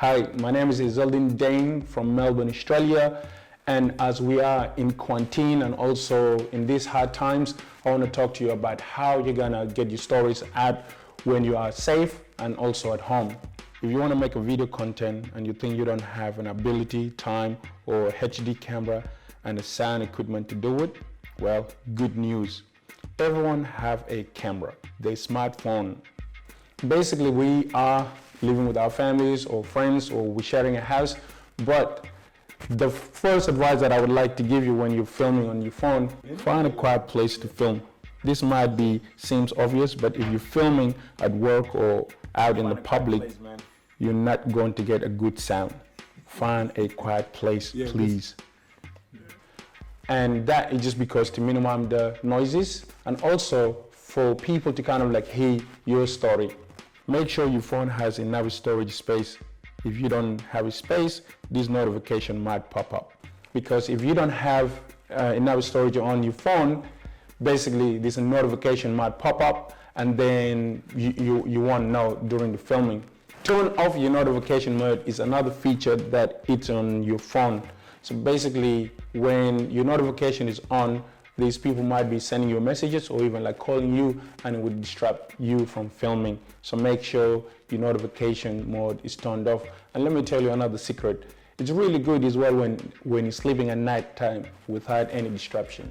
Hi, my name is Ez Eldin Dane from Melbourne, Australia. And as we are in quarantine and also in these hard times, I want to talk to you about how you're gonna get your stories out when you are safe and also at home. If you want to make a video content and you think you don't have an ability, time, or HD camera and the sound equipment to do it, well, good news. Everyone have a camera, their smartphone. Basically, we are living with our families or friends, or we're sharing a house, but the first advice that I would like to give you when you're filming on your phone, find a quiet place to film. This might seems obvious, but if you're filming at work or out in the public, you're not going to get a good sound. Find a quiet place, please. And that is just because to minimize the noises and also for people to kind of like hear your story. Make sure your phone has enough storage space. If you don't have a space, this notification might pop up. Because if you don't have enough storage on your phone, basically this notification might pop up and then you won't know during the filming. Turn off your notification mode is another feature that it's on your phone. So basically when your notification is on, these people might be sending you messages or even like calling you, and it would distract you from filming. So make sure your notification mode is turned off. And let me tell you another secret. It's really good as well when you're sleeping at night time without any distraction.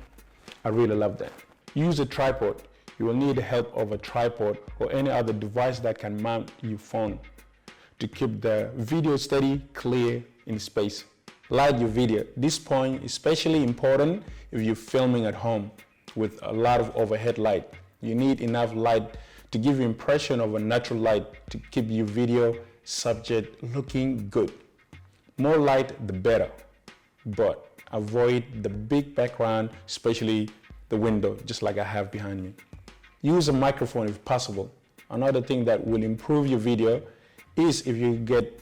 I really love that. Use a tripod. You will need the help of a tripod or any other device that can mount your phone to keep the video steady, clear in space. Light your video. This point is especially important if you're filming at home with a lot of overhead light. You need enough light to give you impression of a natural light to keep your video subject looking good. More light, the better, but avoid the big background, especially the window, just like I have behind me. Use a microphone if possible. Another thing that will improve your video is if you get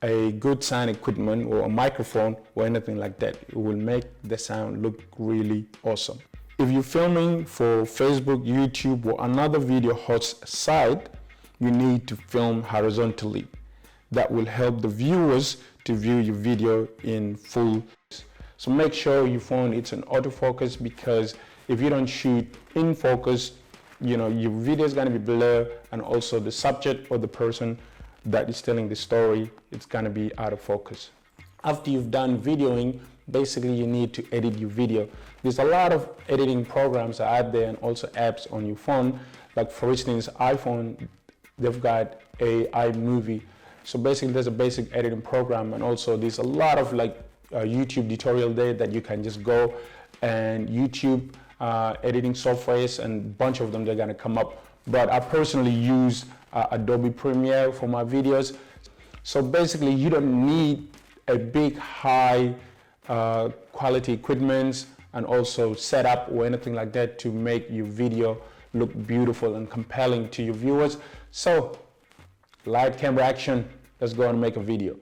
a good sound equipment or a microphone or anything like that. It will make the sound look really awesome. If you're filming for Facebook, YouTube, or another video host site, you need to film horizontally. That will help the viewers to view your video in full. So make sure your phone it's an autofocus, because if you don't shoot in focus, your video is going to be blurred, and also the subject or the person that is telling the story, it's going to be out of focus. After you've done videoing, basically you need to edit your video. There's a lot of editing programs out there and also apps on your phone. Like for instance, iPhone, they've got a iMovie. So basically there's a basic editing program, and also there's a lot of like YouTube tutorial there that you can just go and YouTube editing softwares, and a bunch of them they're going to come up. But I personally use Adobe Premiere for my videos. So basically you don't need a big high quality equipment and also setup or anything like that to make your video look beautiful and compelling to your viewers. So light, camera, action, let's go and make a video.